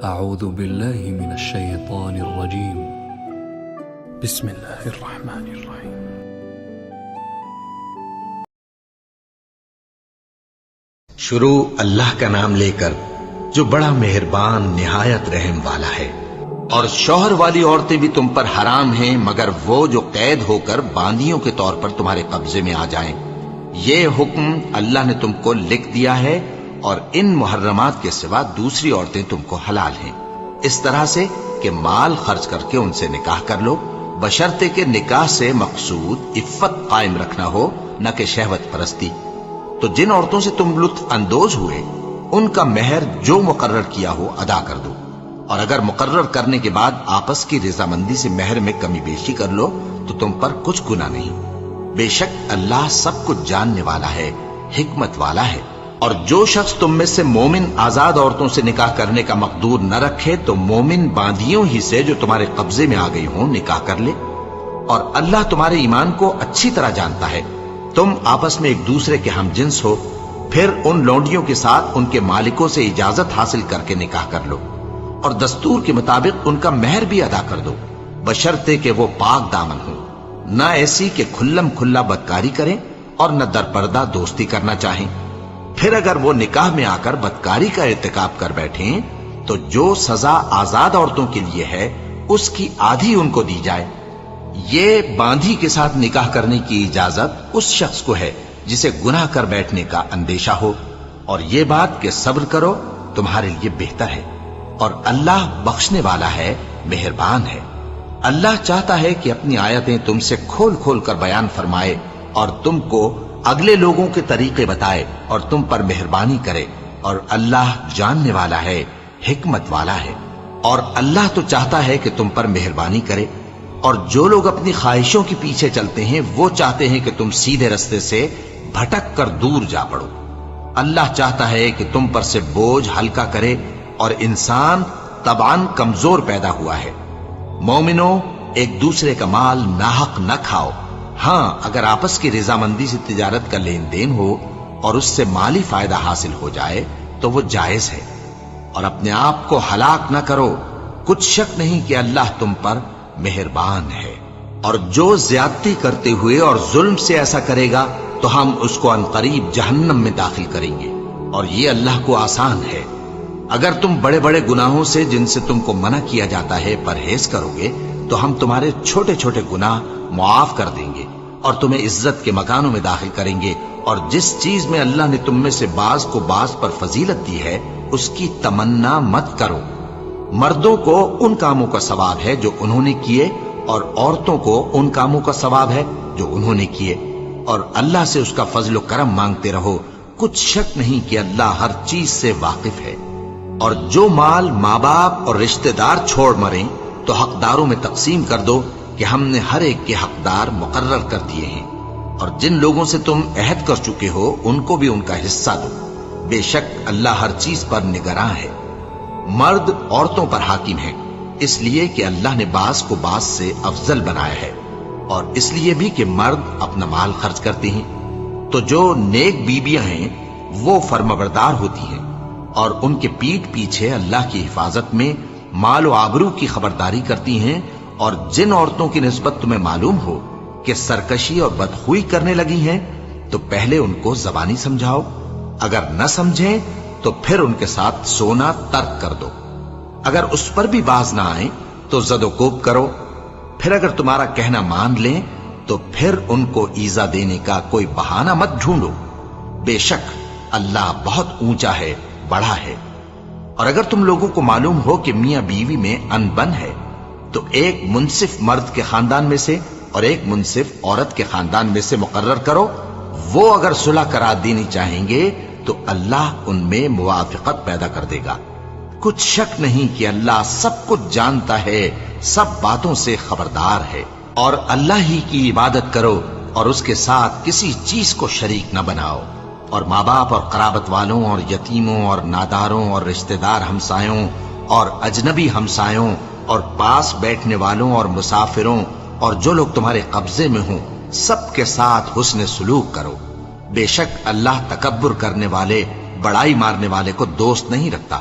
أعوذ بالله من الشيطان الرجيم. بسم الله الرحمن الرحيم. شروع اللہ کا نام لے کر جو بڑا مہربان نہایت رحم والا ہے۔ اور شوہر والی عورتیں بھی تم پر حرام ہیں مگر وہ جو قید ہو کر باندیوں کے طور پر تمہارے قبضے میں آ جائیں۔ یہ حکم اللہ نے تم کو لکھ دیا ہے، اور ان محرمات کے سوا دوسری عورتیں تم کو حلال ہیں، اس طرح سے کہ مال خرچ کر کے ان سے نکاح کر لو، بشرطے کہ نکاح سے مقصود عفت قائم رکھنا ہو، نہ کہ شہوت پرستی۔ تو جن عورتوں سے تم لطف اندوز ہوئے ان کا مہر جو مقرر کیا ہو ادا کر دو، اور اگر مقرر کرنے کے بعد آپس کی رضامندی سے مہر میں کمی بیشی کر لو تو تم پر کچھ گناہ نہیں۔ بے شک اللہ سب کچھ جاننے والا ہے، حکمت والا ہے۔ اور جو شخص تم میں سے مومن آزاد عورتوں سے نکاح کرنے کا مقدور نہ رکھے تو مومن باندیوں ہی سے جو تمہارے قبضے میں آ گئی ہوں نکاح کر لے، اور اللہ تمہارے ایمان کو اچھی طرح جانتا ہے۔ تم آپس میں ایک دوسرے کے ہم جنس ہو، پھر ان لونڈیوں کے ساتھ ان کے مالکوں سے اجازت حاصل کر کے نکاح کر لو، اور دستور کے مطابق ان کا مہر بھی ادا کر دو، بشرطے کہ وہ پاک دامن ہو، نہ ایسی کہ کھلم کھلا بدکاری کریں اور نہ درپردہ دوستی کرنا چاہیں۔ پھر اگر وہ نکاح میں آ کر بدکاری کا ارتکاب کر بیٹھیں تو جو سزا آزاد عورتوں کے لیے ہے اس کی آدھی ان کو دی جائے۔ یہ باندھی کے ساتھ نکاح کرنے کی اجازت اس شخص کو ہے جسے گناہ کر بیٹھنے کا اندیشہ ہو، اور یہ بات کہ صبر کرو تمہارے لیے بہتر ہے، اور اللہ بخشنے والا ہے، مہربان ہے۔ اللہ چاہتا ہے کہ اپنی آیتیں تم سے کھول کھول کر بیان فرمائے اور تم کو اگلے لوگوں کے طریقے بتائے اور تم پر مہربانی کرے، اور اللہ جاننے والا ہے، حکمت والا ہے۔ اور اللہ تو چاہتا ہے کہ تم پر مہربانی کرے، اور جو لوگ اپنی خواہشوں کے پیچھے چلتے ہیں وہ چاہتے ہیں کہ تم سیدھے رستے سے بھٹک کر دور جا پڑو۔ اللہ چاہتا ہے کہ تم پر سے بوجھ ہلکا کرے، اور انسان طبعاً کمزور پیدا ہوا ہے۔ مومنوں، ایک دوسرے کا مال ناحق نہ کھاؤ۔ ہاں، اگر آپس کی رضامندی سے تجارت کا لین دین ہو اور اس سے مالی فائدہ حاصل ہو جائے تو وہ جائز ہے، اور اپنے آپ کو ہلاک نہ کرو، کچھ شک نہیں کہ اللہ تم پر مہربان ہے۔ اور جو زیادتی کرتے ہوئے اور ظلم سے ایسا کرے گا تو ہم اس کو عنقریب جہنم میں داخل کریں گے، اور یہ اللہ کو آسان ہے۔ اگر تم بڑے بڑے گناہوں سے جن سے تم کو منع کیا جاتا ہے پرہیز کرو گے تو ہم تمہارے چھوٹے چھوٹے گناہ معاف کر دیں گے اور تمہیں عزت کے مکانوں میں داخل کریں گے۔ اور جس چیز میں اللہ نے تم میں سے بعض کو بعض پر فضیلت دی ہے اس کی تمنا مت کرو۔ مردوں کو ان کاموں کا ثواب ہے جو انہوں نے کیے، اور عورتوں کو ان کاموں کا ثواب ہے جو انہوں نے کیے، اور اللہ سے اس کا فضل و کرم مانگتے رہو، کچھ شک نہیں کہ اللہ ہر چیز سے واقف ہے۔ اور جو مال ماں باپ اور رشتہ دار چھوڑ مریں تو حقداروں میں تقسیم کر دو کہ ہم نے ہر ایک کے حقدار مقرر کر دیے ہیں، اور جن لوگوں سے تم عہد کر چکے ہو ان کو بھی ان کا حصہ دو، بے شک اللہ ہر چیز پر نگراں ہے۔ مرد عورتوں پر حاکم ہیں، اس لیے کہ اللہ نے بعض کو بعض سے افضل بنایا ہے، اور اس لیے بھی کہ مرد اپنا مال خرچ کرتے ہیں۔ تو جو نیک بیویاں ہیں وہ فرمانبردار ہوتی ہیں، اور ان کے پیٹھ پیچھے اللہ کی حفاظت میں مال و آبرو کی خبرداری کرتی ہیں۔ اور جن عورتوں کی نسبت تمہیں معلوم ہو کہ سرکشی اور بدخوئی کرنے لگی ہیں تو پہلے ان کو زبانی سمجھاؤ، اگر نہ سمجھیں تو پھر ان کے ساتھ سونا ترک کر دو۔ اگر اس پر بھی باز نہ آئیں تو زد و کوب کرو، پھر اگر تمہارا کہنا مان لیں تو پھر ان کو ایذا دینے کا کوئی بہانہ مت ڈھونڈو، بے شک اللہ بہت اونچا ہے، بڑا ہے۔ اور اگر تم لوگوں کو معلوم ہو کہ میاں بیوی میں انبن ہے تو ایک منصف مرد کے خاندان میں سے اور ایک منصف عورت کے خاندان میں سے مقرر کرو، وہ اگر صلح کرا دینی چاہیں گے تو اللہ ان میں موافقت پیدا کر دے گا۔ کچھ شک نہیں کہ اللہ سب کچھ جانتا ہے، سب باتوں سے خبردار ہے۔ اور اللہ ہی کی عبادت کرو اور اس کے ساتھ کسی چیز کو شریک نہ بناؤ، اور ماں باپ اور قرابت والوں اور یتیموں اور ناداروں اور رشتہ دار ہمسایوں اور اجنبی ہمسایوں اور پاس بیٹھنے والوں اور مسافروں اور جو لوگ تمہارے قبضے میں ہوں سب کے ساتھ حسن سلوک کرو، بے شک اللہ تکبر کرنے والے، بڑائی مارنے والے کو دوست نہیں رکھتا۔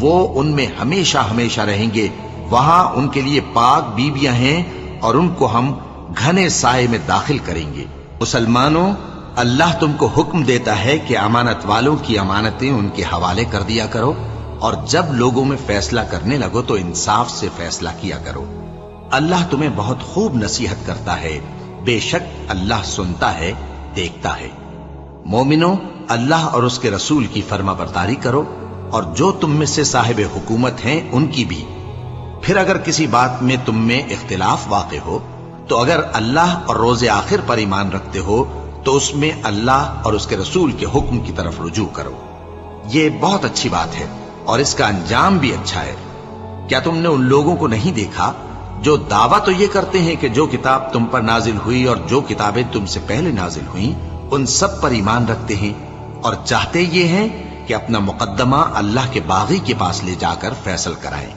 وہ ان میں ہمیشہ ہمیشہ رہیں گے، وہاں ان کے لیے پاک بیویاں ہیں اور ان کو ہم گھنے سائے میں داخل کریں گے۔ مسلمانوں، اللہ تم کو حکم دیتا ہے کہ امانت والوں کی امانتیں ان کے حوالے کر دیا کرو، اور جب لوگوں میں فیصلہ کرنے لگو تو انصاف سے فیصلہ کیا کرو۔ اللہ تمہیں بہت خوب نصیحت کرتا ہے، بے شک اللہ سنتا ہے، دیکھتا ہے۔ مومنوں، اللہ اور اس کے رسول کی فرما برداری کرو، اور جو تم میں سے صاحب حکومت ہیں ان کی بھی۔ پھر اگر کسی بات میں تم میں اختلاف واقع ہو تو اگر اللہ اور روز آخر پر ایمان رکھتے ہو تو اس میں اللہ اور اس کے رسول کے حکم کی طرف رجوع کرو۔ یہ بہت اچھی بات ہے اور اس کا انجام بھی اچھا ہے۔ کیا تم نے ان لوگوں کو نہیں دیکھا جو دعویٰ تو یہ کرتے ہیں کہ جو کتاب تم پر نازل ہوئی اور جو کتابیں تم سے پہلے نازل ہوئیں ان سب پر ایمان رکھتے ہیں، اور چاہتے یہ ہیں کہ اپنا مقدمہ اللہ کے باغی کے پاس لے جا کر فیصل کرائیں،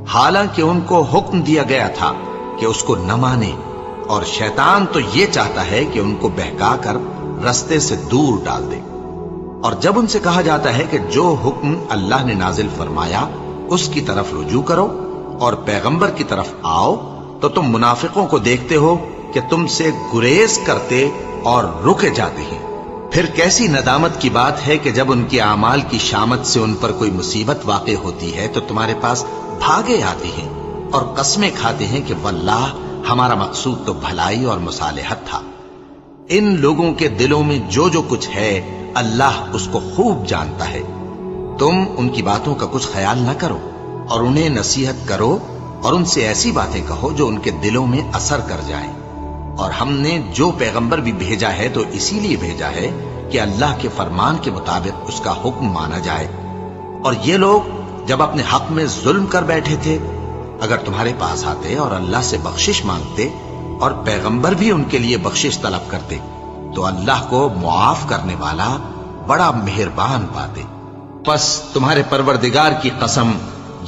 حالانکہ ان کو حکم دیا گیا تھا کہ اس کو نہ مانے، اور شیطان تو یہ چاہتا ہے کہ ان کو بہکا کر رستے سے دور ڈال دے۔ اور جب ان سے کہا جاتا ہے کہ جو حکم اللہ نے نازل فرمایا اس کی طرف رجوع کرو اور پیغمبر کی طرف آؤ، تو تم منافقوں کو دیکھتے ہو کہ تم سے گریز کرتے اور رکے جاتے ہیں۔ پھر کیسی ندامت کی بات ہے کہ جب ان کے اعمال کی شامت سے ان پر کوئی مصیبت واقع ہوتی ہے تو تمہارے پاس بھاگے آتے ہیں اور قسمیں کھاتے ہیں کہ واللہ ہمارا مقصود تو بھلائی اور مصالحت تھا۔ ان لوگوں کے دلوں میں جو جو کچھ ہے اللہ اس کو خوب جانتا ہے۔ تم ان کی باتوں کا کچھ خیال نہ کرو اور انہیں نصیحت کرو اور ان سے ایسی باتیں کہو جو ان کے دلوں میں اثر کر جائیں۔ اور ہم نے جو پیغمبر بھی بھیجا ہے تو اسی لیے بھیجا ہے کہ اللہ کے فرمان کے مطابق اس کا حکم مانا جائے۔ اور یہ لوگ جب اپنے حق میں ظلم کر بیٹھے تھے، اگر تمہارے پاس آتے اور اللہ سے بخشش مانگتے اور پیغمبر بھی ان کے لیے بخشش طلب کرتے تو اللہ کو معاف کرنے والا بڑا مہربان پاتے۔ پس تمہارے پروردگار کی قسم،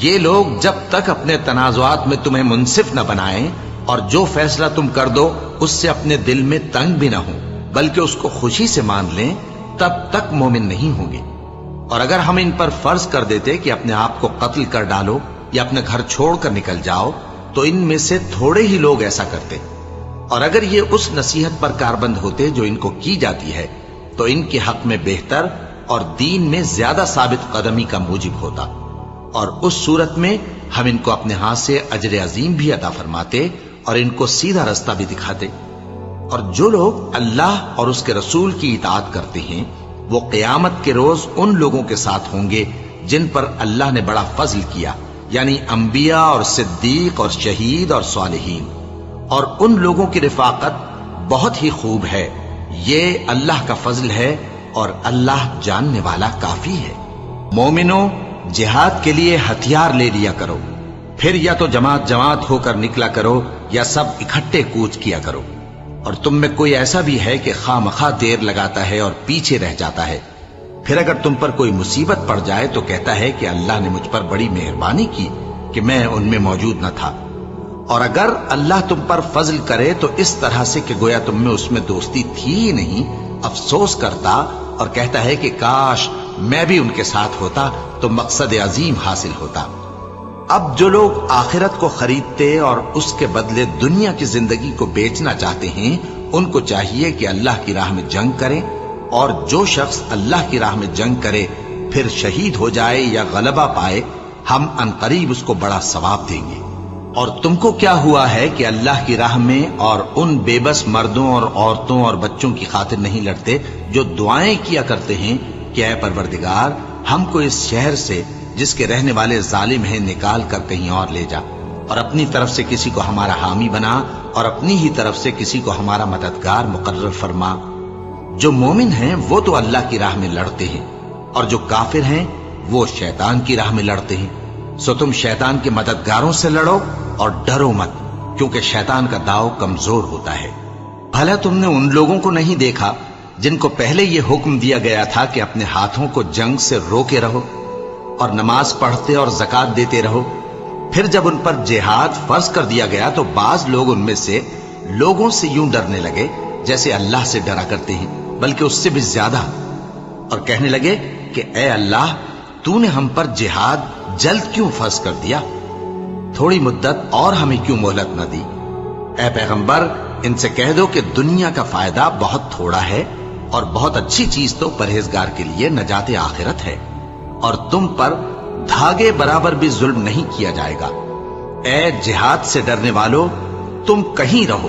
یہ لوگ جب تک اپنے تنازعات میں تمہیں منصف نہ بنائیں اور جو فیصلہ تم کر دو اس سے اپنے دل میں تنگ بھی نہ ہوں بلکہ اس کو خوشی سے مان لیں، تب تک مومن نہیں ہوں گے۔ اور اگر ہم ان پر فرض کر دیتے کہ اپنے آپ کو قتل کر ڈالو یا اپنے گھر چھوڑ کر نکل جاؤ تو ان میں سے تھوڑے ہی لوگ ایسا کرتے، اور اگر یہ اس نصیحت پر کاربند ہوتے جو ان کو کی جاتی ہے تو ان کے حق میں بہتر اور دین میں زیادہ ثابت قدمی کا موجب ہوتا، اور اس صورت میں ہم ان کو اپنے ہاتھ سے اجر عظیم بھی عطا فرماتے اور ان کو سیدھا رستہ بھی دکھاتے۔ اور جو لوگ اللہ اور اس کے رسول کی اطاعت کرتے ہیں وہ قیامت کے روز ان لوگوں کے ساتھ ہوں گے جن پر اللہ نے بڑا فضل کیا، یعنی انبیاء اور صدیق اور شہید اور صالحین، اور ان لوگوں کی رفاقت بہت ہی خوب ہے۔ یہ اللہ کا فضل ہے اور اللہ جاننے والا کافی ہے۔ مومنوں، جہاد کے لیے ہتھیار لے لیا کرو، پھر یا تو جماعت جماعت ہو کر نکلا کرو یا سب اکٹھے کوچ کیا کرو۔ اور تم میں کوئی ایسا بھی ہے کہ خواہ مخواہ دیر لگاتا ہے اور پیچھے رہ جاتا ہے، پھر اگر تم پر کوئی مصیبت پڑ جائے تو کہتا ہے کہ اللہ نے مجھ پر بڑی مہربانی کی کہ میں ان میں موجود نہ تھا۔ اور اگر اللہ تم پر فضل کرے تو اس طرح سے کہ گویا تم میں اس میں دوستی تھی ہی نہیں، افسوس کرتا اور کہتا ہے کہ کاش میں بھی ان کے ساتھ ہوتا تو مقصد عظیم حاصل ہوتا۔ اب جو لوگ آخرت کو خریدتے اور اس کے بدلے دنیا کی زندگی کو بیچنا چاہتے ہیں ان کو چاہیے کہ اللہ کی راہ میں جنگ کریں، اور جو شخص اللہ کی راہ میں جنگ کرے پھر شہید ہو جائے یا غلبہ پائے ہم عنقریب اس کو بڑا ثواب دیں گے۔ اور تم کو کیا ہوا ہے کہ اللہ کی راہ میں اور ان بے بس مردوں اور عورتوں اور بچوں کی خاطر نہیں لڑتے جو دعائیں کیا کرتے ہیں کہ اے پروردگار ہم کو اس شہر سے جس کے رہنے والے ظالم ہیں نکال کر کہیں اور لے جا، اور اپنی طرف سے کسی کو ہمارا حامی بنا اور اپنی ہی طرف سے کسی کو ہمارا مددگار مقرر فرما۔ جو مومن ہیں وہ تو اللہ کی راہ میں لڑتے ہیں اور جو کافر ہیں وہ شیطان کی راہ میں لڑتے ہیں، سو تم شیطان کے مددگاروں سے لڑو اور ڈرو مت، کیونکہ شیطان کا داؤ کمزور ہوتا ہے۔ بھلا تم نے ان لوگوں کو نہیں دیکھا جن کو پہلے یہ حکم دیا گیا تھا کہ اپنے ہاتھوں کو جنگ سے روکے رہو اور نماز پڑھتے اور زکوٰۃ دیتے رہو، پھر جب ان پر جہاد فرض کر دیا گیا تو بعض لوگ ان میں سے لوگوں سے یوں ڈرنے لگے جیسے اللہ سے ڈرا کرتے ہیں، بلکہ اس سے بھی زیادہ، اور کہنے لگے کہ اے اللہ تو نے ہم پر جہاد جلد کیوں فرض کر دیا؟ تھوڑی مدت اور ہمیں کیوں مہلت نہ دی؟ اے پیغمبر ان سے کہہ دو کہ دنیا کا فائدہ بہت تھوڑا ہے اور بہت اچھی چیز تو پرہیزگار کے لیے نجات آخرت ہے، اور تم پر دھاگے برابر بھی ظلم نہیں کیا جائے گا۔ اے جہاد سے ڈرنے والو، تم کہیں رہو،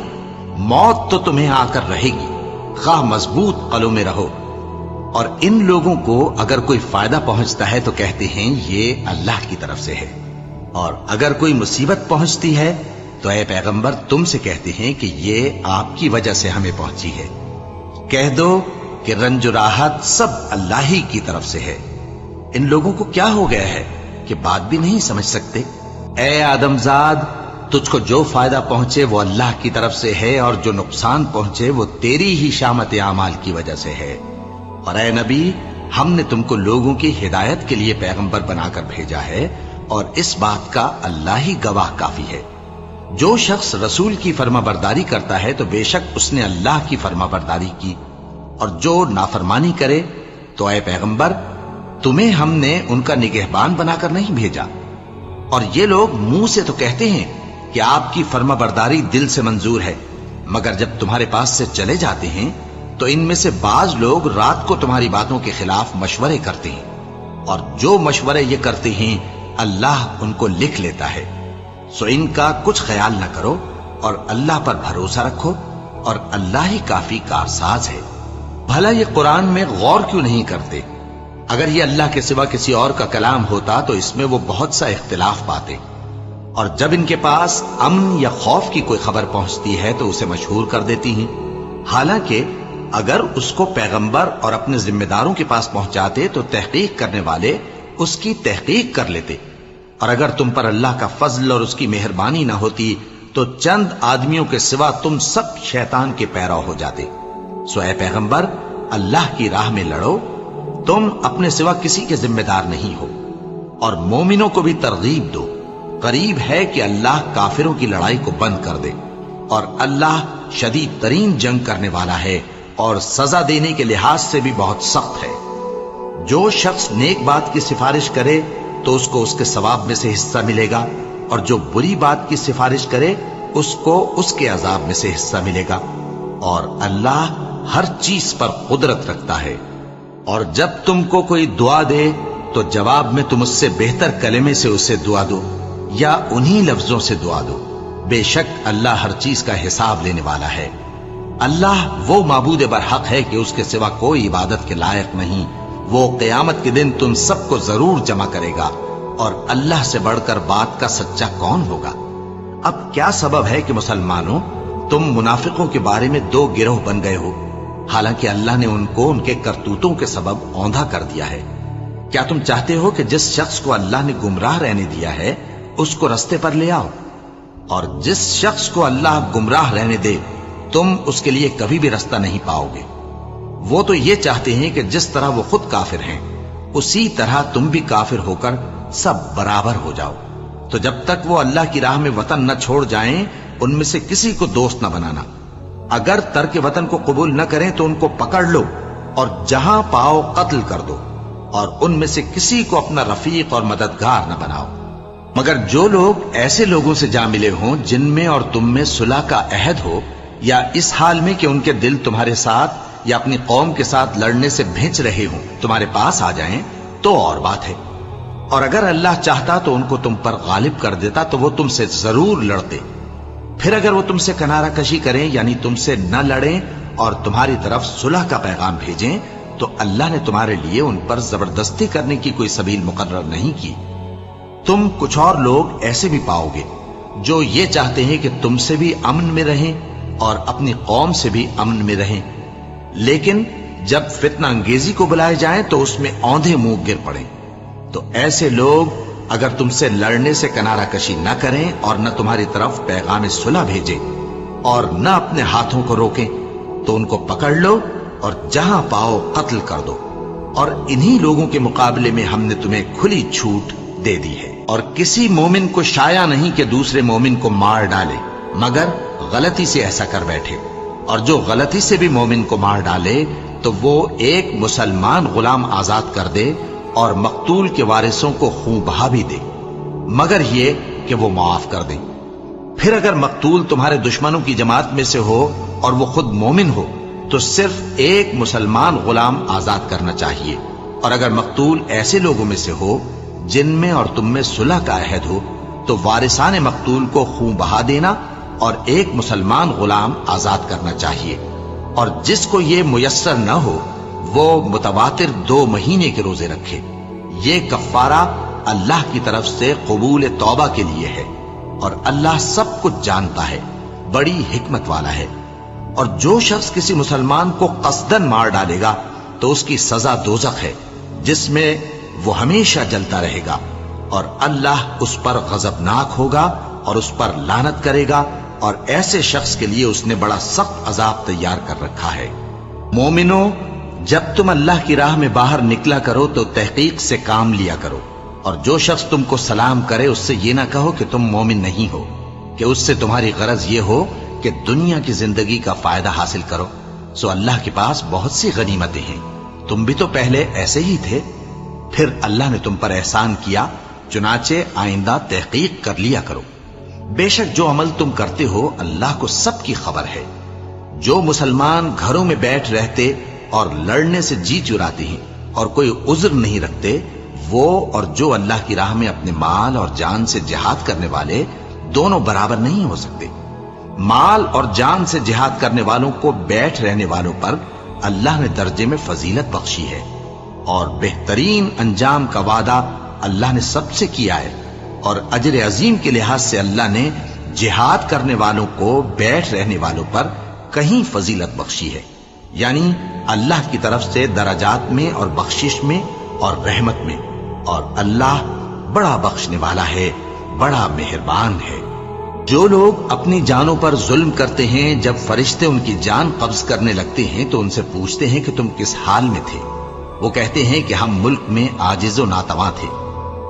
موت تو تمہیں آ کر رہے گی، خواہ مضبوط قلعوں میں رہو۔ اور ان لوگوں کو اگر کوئی فائدہ پہنچتا ہے تو کہتے ہیں یہ اللہ کی طرف سے ہے، اور اگر کوئی مصیبت پہنچتی ہے تو اے پیغمبر تم سے کہتے ہیں کہ یہ آپ کی وجہ سے ہمیں پہنچی ہے۔ کہہ دو کہ رنج و راحت سب اللہ ہی کی طرف سے ہے۔ ان لوگوں کو کیا ہو گیا ہے کہ بات بھی نہیں سمجھ سکتے؟ اے آدم زاد، تجھ کو جو فائدہ پہنچے وہ اللہ کی طرف سے ہے، اور جو نقصان پہنچے وہ تیری ہی شامت اعمال کی وجہ سے ہے۔ اور اے نبی، ہم نے تم کو لوگوں کی ہدایت کے لیے پیغمبر بنا کر بھیجا ہے، اور اس بات کا اللہ ہی گواہ کافی ہے۔ جو شخص رسول کی فرما برداری کرتا ہے تو بے شک اس نے اللہ کی فرما برداری کی، اور جو نافرمانی کرے تو اے پیغمبر تمہیں ہم نے ان کا نگہبان بنا کر نہیں بھیجا۔ اور یہ لوگ منہ سے تو کہتے ہیں کہ آپ کی فرما برداری دل سے منظور ہے، مگر جب تمہارے پاس سے چلے جاتے ہیں تو ان میں سے بعض لوگ رات کو تمہاری باتوں کے خلاف مشورے کرتے ہیں، اور جو مشورے یہ کرتے ہیں اللہ ان کو لکھ لیتا ہے۔ سو ان کا کچھ خیال نہ کرو اور اللہ پر بھروسہ رکھو، اور اللہ ہی کافی کارساز ہے۔ بھلا یہ قرآن میں غور کیوں نہیں کرتے؟ اگر یہ اللہ کے سوا کسی اور کا کلام ہوتا تو اس میں وہ بہت سا اختلاف پاتے، اور جب ان کے پاس امن یا خوف کی کوئی خبر پہنچتی ہے تو اسے مشہور کر دیتی ہیں، حالانکہ اگر اس کو پیغمبر اور اپنے ذمہ داروں کے پاس پہنچاتے تو تحقیق کرنے والے اس کی تحقیق کر لیتے، اور اگر تم پر اللہ کا فضل اور اس کی مہربانی نہ ہوتی تو چند آدمیوں کے سوا تم سب شیطان کے پیرو ہو جاتے۔ سو اے پیغمبر اللہ کی راہ میں لڑو، تم اپنے سوا کسی کے ذمہ دار نہیں ہو، اور مومنوں کو بھی ترغیب دو۔ قریب ہے کہ اللہ کافروں کی لڑائی کو بند کر دے، اور اللہ شدید ترین جنگ کرنے والا ہے اور سزا دینے کے لحاظ سے بھی بہت سخت ہے۔ جو شخص نیک بات کی سفارش کرے تو اس کو اس کے ثواب میں سے حصہ ملے گا، اور جو بری بات کی سفارش کرے اس کو اس کے عذاب میں سے حصہ ملے گا، اور اللہ ہر چیز پر قدرت رکھتا ہے۔ اور جب تم کو کوئی دعا دے تو جواب میں تم اس سے بہتر کلمے سے اسے دعا دو، یا انہی لفظوں سے دعا دو، بے شک اللہ ہر چیز کا حساب لینے والا ہے۔ اللہ وہ معبود برحق ہے کہ اس کے سوا کوئی عبادت کے لائق نہیں۔ وہ قیامت کے دن تم سب کو ضرور جمع کرے گا، اور اللہ سے بڑھ کر بات کا سچا کون ہوگا؟ اب کیا سبب ہے کہ مسلمانوں تم منافقوں کے بارے میں دو گروہ بن گئے ہو، حالانکہ اللہ نے ان کو ان کے کرتوتوں کے سبب اوندھا کر دیا ہے؟ کیا تم چاہتے ہو کہ جس شخص کو اللہ نے گمراہ رہنے دیا ہے اس کو رستے پر لے آؤ، اور جس شخص کو اللہ گمراہ رہنے دے تم اس کے لیے کبھی بھی رستہ نہیں پاؤ گے؟ وہ تو یہ چاہتے ہیں کہ جس طرح وہ خود کافر ہیں اسی طرح تم بھی کافر ہو کر سب برابر ہو جاؤ۔ تو جب تک وہ اللہ کی راہ میں وطن نہ چھوڑ جائیں ان میں سے کسی کو دوست نہ بنانا۔ اگر ترک وطن کو قبول نہ کریں تو ان کو پکڑ لو اور جہاں پاؤ قتل کر دو، اور ان میں سے کسی کو اپنا رفیق اور مددگار نہ بناؤ، مگر جو لوگ ایسے لوگوں سے جا ملے ہوں جن میں اور تم میں صلح کا عہد ہو، یا اس حال میں کہ ان کے دل تمہارے ساتھ یا اپنی قوم کے ساتھ لڑنے سے بھنچ رہے ہوں تمہارے پاس آ جائیں تو اور بات ہے۔ اور اگر اللہ چاہتا تو ان کو تم پر غالب کر دیتا تو وہ تم سے ضرور لڑتے۔ پھر اگر وہ تم سے کنارہ کشی کریں یعنی تم سے نہ لڑیں اور تمہاری طرف صلح کا پیغام بھیجیں تو اللہ نے تمہارے لیے ان پر زبردستی کرنے کی کوئی سبیل مقرر نہیں کی۔ تم کچھ اور لوگ ایسے بھی پاؤ گے جو یہ چاہتے ہیں کہ تم سے بھی امن میں رہیں اور اپنی قوم سے بھی امن میں رہیں، لیکن جب فتنہ انگیزی کو بلائے جائیں تو اس میں اوندھے منہ گر پڑیں۔ تو ایسے لوگ اگر تم سے لڑنے سے کنارہ کشی نہ کریں اور نہ تمہاری طرف پیغام صلح بھیجیں اور نہ اپنے ہاتھوں کو روکیں تو ان کو پکڑ لو اور جہاں پاؤ قتل کر دو، اور انہی لوگوں کے مقابلے میں ہم نے تمہیں کھلی چھوٹ دے دی ہے۔ اور کسی مومن کو شایع نہیں کہ دوسرے مومن کو مار ڈالے مگر غلطی سے ایسا کر بیٹھے، اور جو غلطی سے بھی مومن کو مار ڈالے تو وہ ایک مسلمان غلام آزاد کر دے اور مقتول کے وارثوں کو خون بہا بھی دے، مگر یہ کہ وہ معاف کر دیں۔ پھر اگر مقتول تمہارے دشمنوں کی جماعت میں سے ہو اور وہ خود مومن ہو تو صرف ایک مسلمان غلام آزاد کرنا چاہیے، اور اگر مقتول ایسے لوگوں میں سے ہو جن میں اور تم میں صلح کا عہد ہو تو وارثان مقتول کو خون بہا دینا اور ایک مسلمان غلام آزاد کرنا چاہیے، اور جس کو یہ میسر نہ ہو وہ متواتر 2 مہینے کے روزے رکھے۔ یہ کفارہ اللہ کی طرف سے قبول توبہ کے لیے ہے، اور اللہ سب کچھ جانتا ہے، بڑی حکمت والا ہے۔ اور جو شخص کسی مسلمان کو قصدن مار ڈالے گا تو اس کی سزا دوزخ ہے، جس میں وہ ہمیشہ جلتا رہے گا، اور اللہ اس پر غضبناک ہوگا اور اس پر لعنت کرے گا، اور ایسے شخص کے لیے اس نے بڑا سخت عذاب تیار کر رکھا ہے۔ مومنو، جب تم اللہ کی راہ میں باہر نکلا کرو تو تحقیق سے کام لیا کرو، اور جو شخص تم کو سلام کرے اس سے یہ نہ کہو کہ تم مومن نہیں ہو، کہ اس سے تمہاری غرض یہ ہو کہ دنیا کی زندگی کا فائدہ حاصل کرو۔ سو اللہ کے پاس بہت سی غنیمتیں ہیں، تم بھی تو پہلے ایسے ہی تھے، پھر اللہ نے تم پر احسان کیا، چنانچہ آئندہ تحقیق کر لیا کرو۔ بے شک جو عمل تم کرتے ہو اللہ کو سب کی خبر ہے۔ جو مسلمان گھروں میں بیٹھ رہتے اور لڑنے سے جی چراتے ہیں اور کوئی عذر نہیں رکھتے، وہ اور جو اللہ کی راہ میں اپنے مال اور جان سے جہاد کرنے والے دونوں برابر نہیں ہو سکتے۔ مال اور جان سے جہاد کرنے والوں کو بیٹھ رہنے والوں پر اللہ نے درجے میں فضیلت بخشی ہے، اور بہترین انجام کا وعدہ اللہ نے سب سے کیا ہے، اور اجر عظیم کے لحاظ سے اللہ نے جہاد کرنے والوں کو بیٹھ رہنے والوں پر کہیں فضیلت بخشی ہے، یعنی اللہ کی طرف سے درجات میں اور بخشش میں اور رحمت میں، اور اللہ بڑا بخشنے والا ہے، بڑا مہربان ہے۔ جو لوگ اپنی جانوں پر ظلم کرتے ہیں، جب فرشتے ان کی جان قبض کرنے لگتے ہیں تو ان سے پوچھتے ہیں کہ تم کس حال میں تھے؟ وہ کہتے ہیں کہ ہم ملک میں عاجز و ناتواں تھے۔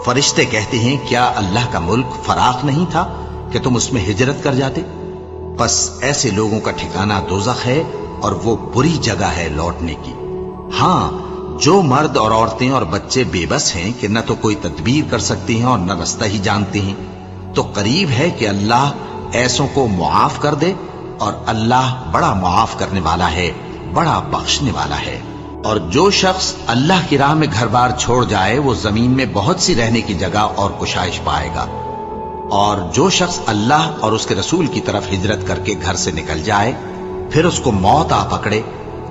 فرشتے کہتے ہیں کیا اللہ کا ملک فراخ نہیں تھا کہ تم اس میں ہجرت کر جاتے؟ بس ایسے لوگوں کا ٹھکانہ دوزخ ہے، اور وہ بری جگہ ہے لوٹنے کی۔ ہاں، جو مرد اور عورتیں اور بچے بے بس ہیں کہ نہ تو کوئی تدبیر کر سکتے ہیں اور نہ رستہ ہی جانتے ہیں، تو قریب ہے کہ اللہ ایسوں کو معاف کر دے، اور اللہ بڑا معاف کرنے والا ہے، بڑا بخشنے والا ہے۔ اور جو شخص اللہ کی راہ میں گھر بار چھوڑ جائے وہ زمین میں بہت سی رہنے کی جگہ اور کشائش پائے گا، اور جو شخص اللہ اور اس کے رسول کی طرف ہجرت کر کے گھر سے نکل جائے پھر اس کو موت آ پکڑے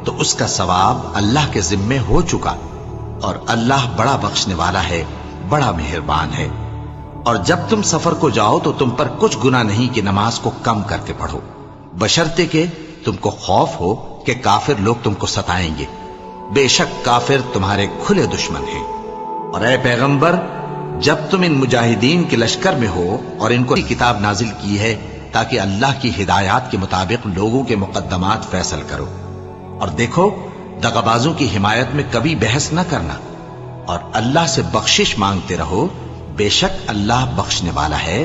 تو اس کا ثواب اللہ کے ذمے ہو چکا، اور اللہ بڑا بخشنے والا ہے، بڑا مہربان ہے۔ اور جب تم سفر کو جاؤ تو تم پر کچھ گناہ نہیں کہ نماز کو کم کر کے پڑھو، بشرطے کہ تم کو خوف ہو کہ کافر لوگ تم کو ستائیں گے، بے شک کافر تمہارے کھلے دشمن ہیں۔ اور اے پیغمبر، جب تم ان مجاہدین کے لشکر میں ہو اور ان کو کتاب نازل کی ہے تاکہ اللہ کی ہدایات کے مطابق لوگوں کے مقدمات فیصل کرو، اور دیکھو دغابازوں کی حمایت میں کبھی بحث نہ کرنا، اور اللہ سے بخشش مانگتے رہو، بے شک اللہ بخشنے والا ہے،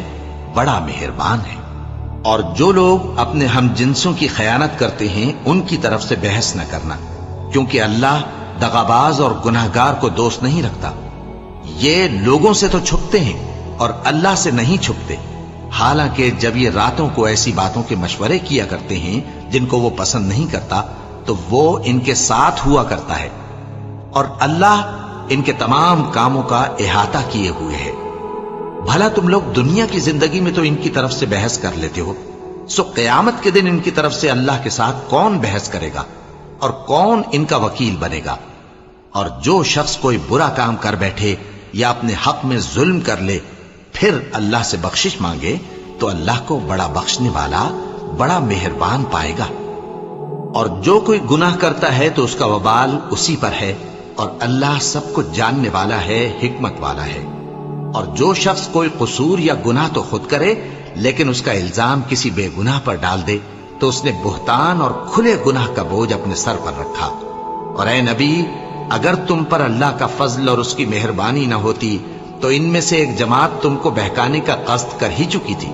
بڑا مہربان ہے۔ اور جو لوگ اپنے ہم جنسوں کی خیانت کرتے ہیں ان کی طرف سے بحث نہ کرنا، کیونکہ اللہ دغاباز اور گناہگار کو دوست نہیں رکھتا۔ یہ لوگوں سے تو چھپتے ہیں اور اللہ سے نہیں چھپتے، حالانکہ جب یہ راتوں کو ایسی باتوں کے مشورے کیا کرتے ہیں جن کو وہ پسند نہیں کرتا تو وہ ان کے ساتھ ہوا کرتا ہے، اور اللہ ان کے تمام کاموں کا احاطہ کیے ہوئے ہے۔ بھلا تم لوگ دنیا کی زندگی میں تو ان کی طرف سے بحث کر لیتے ہو، سو قیامت کے دن ان کی طرف سے اللہ کے ساتھ کون بحث کرے گا اور کون ان کا وکیل بنے گا؟ اور جو شخص کوئی برا کام کر بیٹھے یا اپنے حق میں ظلم کر لے پھر اللہ سے بخشش مانگے تو اللہ کو بڑا بخشنے والا، بڑا مہربان پائے گا۔ اور جو کوئی گناہ کرتا ہے تو اس کا وبال اسی پر ہے، اور اللہ سب کچھ جاننے والا ہے، حکمت والا ہے۔ اور جو شخص کوئی قصور یا گناہ تو خود کرے لیکن اس کا الزام کسی بے گناہ پر ڈال دے تو اس نے بہتان اور کھلے گناہ کا بوجھ اپنے سر پر رکھا۔ اور اے نبی، اگر تم پر اللہ کا فضل اور اس کی مہربانی نہ ہوتی تو ان میں سے ایک جماعت تم کو بہکانے کا قصد کر ہی چکی تھی،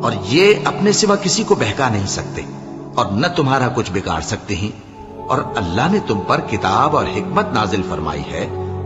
اور یہ اپنے سوا کسی کو بہکا نہیں سکتے اور نہ تمہارا کچھ بگاڑ سکتے ہیں۔ اور اللہ نے تم پر کتاب اور حکمت نازل فرمائی ہے